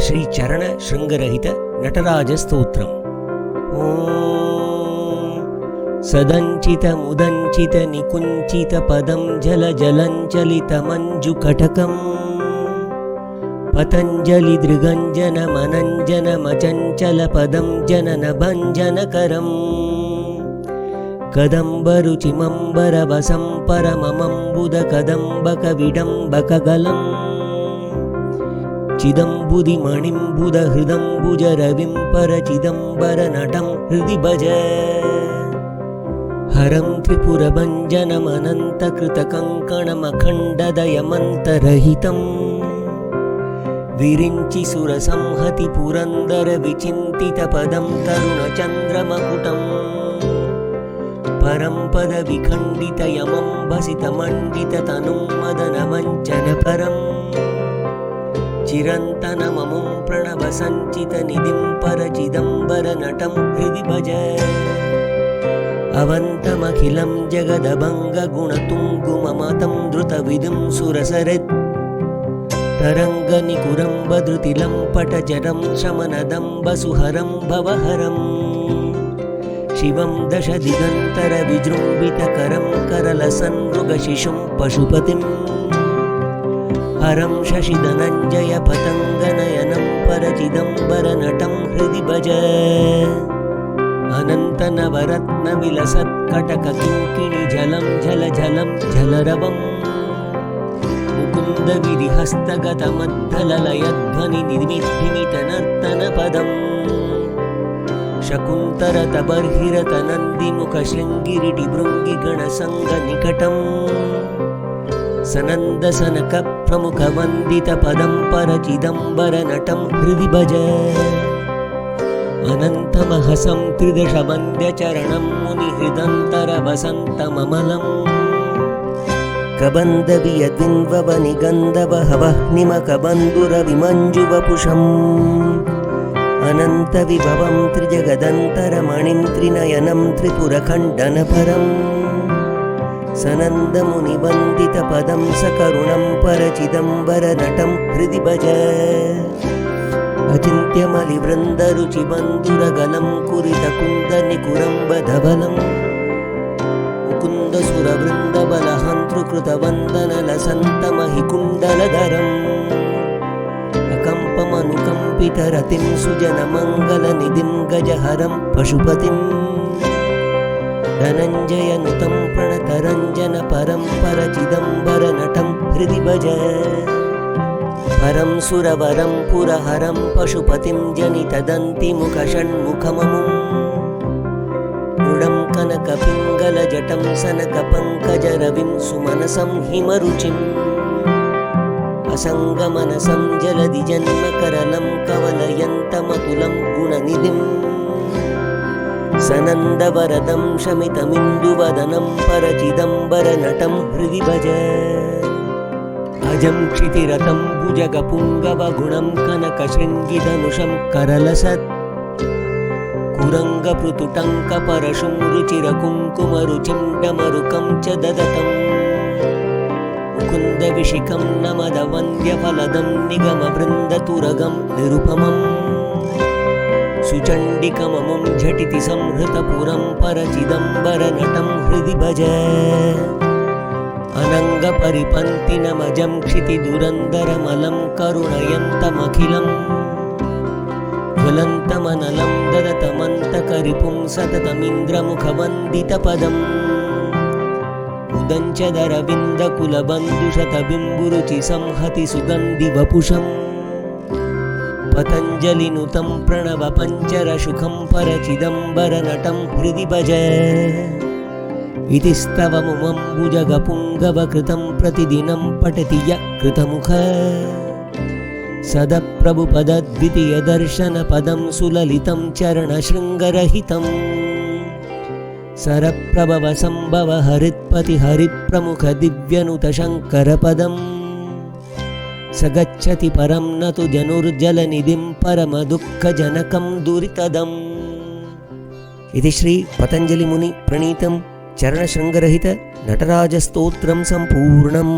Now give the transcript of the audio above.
ಶ್ರೀ ಚರಣ ಶೃಂಗರಹಿತ ನಟರಾಜ ಸ್ತೋತ್ರಂ. ಓಂ ಸದಂಚಿತ ಮುದಂಚಿತ ನಿಕುಂಚಿತ ಪದಂ ಜಲ ಜಲಂಚಲಿತ ಮಂಜು ಕಟಕಂ ಪತಂಜಲಿ ದೃಗಂಜನ ಮನಂಜನ ಮಚಂಚಲ ಪದಂ ಜನನ ಭಂಜನಕರಂ ಕದಂಬರುಚಿಮಂಬರ ವಸಂ ಪರಮಮಂಬುದ ಕದಂಬಕ ವಿಡಂಬಕಗಲಂ ಚಿದಂಬುದಿ ಮಣಿಂಬುದ ಹೃದಂಬುಜ ರವಿಂಪರ ಚಿದಂಬರ ನಟಂ ಹೃದಿ ಭಜ ಹರಂ ತ್ರಿಪುರಭಂಜನಮನಂತ ಕೃತ ಕಂಕಣಮಖಂಡದಯಮಂತರಹಿತಂ ವಿರಿಂಚಿ ಸುರ ಸಂಹತಿ ಪುರಂದರ ವಿಚಿಂತಿತ ಪದಂ ತರುಣ ಚಂದ್ರಮಕುಟಂ ಪರಂಪದ ವಿಖಂಡಿತ ಯಮಂ ಭಸಿತ ಮಂಡಿತ ತನುಂ ಮದನ ವಂಚನ ಪರಂ ಚಿರಂತನ ಮಮುಂ ಪ್ರಣವ ಸಂಚಿತ ನಿಧಿಂ ಪರ ಚಿದಂಬರ ನಟಂ ಹೃದಿ ಭಜ ಅವಂತಮಖಿಲಂ ಜಗದಭಂಗ ಗುಣತುಂಗು ಮಮತಂ ಧೃತ ವಿದುಂ ಸುರಸರೆತ್ ತರಂಗ ನಿಕುರಂಬ ಧೃತಿಲಂ ಪಟ ಜಡಂ ಶಮನದಂಬ ಸುಹರಂ ಭವಹರಂ ಶಿವಂ ದಶ ದಿಗಂತರ ವಿಜೃಂಭಿತ ಕರಂ ಕರಲ ಸನ್ಮೃಗ ಶಿಶುಂ ಪಶುಪತಿಂ ಹರಂ ಶಶಿಧನಂಜಯ ಪತಂಗನಯನಂ ಪರಚಿದಂಬರ ನಟಂ ಹೃದಿ ಭಜ ಅನಂತ ನವರತ್ನ ವಿಲಸತ್ ಕಟಕ ಕಿಂಕಿಣಿ ಜಲಂ ಝಲ ಝಲಂ ಝಲರವಂ ಮುಕುಂದ ವಿಧಿ ಹಸ್ತಗತ ಮದ್ದಲಲಯಧ್ವನಿ ನಿಮಿತ ನರ್ತನ ಪದಂ ಶಕುಂತರತ ಬರ್ಹಿರತ ನಂದಿಮುಖ ಶೃಂಗಿರಿಟಿ ಭೃಂಗಿ ಗಣ ಸಂಗ ನಿಕಟಂ ಸನಂದ ಸನಕ ಪ್ರಮುಖ ವಂದಿತ ಪದಂ ಪರ ಚಿದಂಬರ ನಟಂ ಹೃದಿ ಭಜ ಅನಂತ ಮಹಸಂ ತ್ರಿದಶ ವಂದ್ಯ ಚರಣಂ ಮುನಿ ಹೃದಂತರ ವಸಂತ ಮಮಲಂ ಕಬಂಧ ವಿಯದ್ವಿನ್ವವ ನಿಗಂಧವ ಹವಹ್ನಿಮಕ ಬಂಧುರ ವಿಮಂಜುವ ಪುಷಂ ಅನಂತ ವಿಭವಂ ತ್ರಿಜಗದಂತರ ಮಣಿಂ ತ್ರಿನಯನಂ ತ್ರಿಪುರ ಖಂಡನ ಪರಂ ಸನಂದ ಮುನಿ ವಂದಿತ ಪದಂ ಸಕರುಣಂ ಪರ ಚಿದಂಬರ ನಟಂ ಹೃದಿ ಭಜ ಅಚಿಂತ್ಯ ಮಲಿ ವೃಂದ ರುಚಿ ಬಂಧುರಗಲಂ ಕುರಿತ ಕುಂದ ನಿಕುರಂಬ ಧವಲಂ ಮುಕುಂದ ಸುರ ವೃಂದ ಬಲ ಹಂತೃಕೃತ ವಂದನ ಲಸಂತ ಮಹಿ ಕುಂಡಲಧರಂ ಅಕಂಪಮನುಕಂಪಿತ ರತಿಂ ಸುಜನ ಮಂಗಲ ನಿಧಿಂ ಗಜಹರಂ ಪಶುಪತಿಂ ಧನಂಜಯ ನುತಂ ಪ್ರಣತರಂಜನ ಪರಂಪರ ಚಿದಂಬರ ನಟಂ ಹೃದಿ ಭಜ ಪರಂ ಸುರವರಂ ಪುರಹರಂ ಪಶುಪತಿಂ ಜನಿತದಂತಿ ಮುಖ ಷಣ್ಮುಖಮಮುಂ ಮೃಡಂ ಕನಕ ಪಿಂಗಲ ಜಟಂ ಸನಕ ಪಂಕಜ ರವಿಂ ಸುಮನಸಂ ಹಿಮರುಚಿಂ ಅಸಂಗಮನಸಂ ಜಲಧಿ ಜನ್ಮ ಕರಲಂ ಕವಲಯಂತಮತುಲಂ ಗುಣನಿಧಿಂ ಸನಂದವರದಂ ಶಮಿತಮಿಂದುವದನಂ ಪರಚಿದಂಬರ ನಟಂ ಹೃದಿ ಭಜ ಅಜಂ ಕ್ಷಿತಿರತಂ ಭುಜಗ ಪುಂಗವ ಗುಣಂ ಕನಕ ಶೃಂಗಿಧನುಷಂ ಕರಲಸತ್ ಕುರಂಗ ಪೃತುಟಂಕ ಪರಶುಂ ರುಚಿರ ಕುಂಕುಮ ರುಚಿಂ ಡಮರುಕಂ ಚ ದದತಂ ಮುಕುಂದ ವಿಶಿಖಂ ನಮದ ವಂದ್ಯ ಫಲದಂ ನಿಗಮ ವೃಂದ ತುರಗಂ ನಿರುಪಮಂ ಸುಚಂಡಿಕಮಮುಂ ಝಟಿತಿ ಸಂಹೃತ ಪುರಂ ಪರ ಚಿದಂಬರ ನಟಂ ಹೃದಿ ಭಜ ಅನಂಗ ಪರಿಪಂತಿ ನಮಜಂ ಕ್ಷಿತಿ ದುರಂದರ ಮಲಂ ಕರುಣಯಂತಮಖಿಲಂ ಜ್ವಲಂತಮನಲಂ ದದತಮಂತಕರಿಪುಂ ಸತತಮಿಂದ್ರಮುಖ ವಂದಿತ ಪದಂ ಉದಂಚದರವಿಂದ ಕುಲಬಂಧುಶತ ಬಿಂಬುರುಚಿ ಸಂಹತಿ ಸುಗಂಧಿ ವಪುಷಂ ಪತಂಜಲಿ ನುತಂ ಪ್ರಣವ ಪಂಚರ ಶುಖಂ ಪರ ಚಿದಂಬರ ನಟಂ ಹೃದಿ ಭಜ ಇತಿ ಸ್ತವ ಮುಮಂಬುಜಗ ಪುಂಗವ ಕೃತಂ ಪ್ರತಿದಿನಂ ಪಠತಿ ಯ ಕೃತಮುಖ ಸದ ಪ್ರಭು ಪದ ದ್ವಿತೀಯ ದರ್ಶನ ಪದಂ ಸುಲಲಿತಂ ಚರಣ ಶೃಂಗರಹಿತಂ ಸರಪ್ರಭವ ಸಂಭವ ಹರಿತ್ಪತಿ ಹರಿಪ್ರಮುಖ ದಿವ್ಯನುತ ಶಂಕರ ಪದಂ ಸಗಚ್ಚತಿ ಪರಂ ನತು ಜನುರ್ಜಲನಿಧಿಂ ಪರಮ ದುಃಖ ಜನಕಂ ದುರಿತದಂ. इति श्री पतंजलि मुनि प्रणीतं चरण शृंगरहित नटराज स्तोत्रं संपूर्णम्.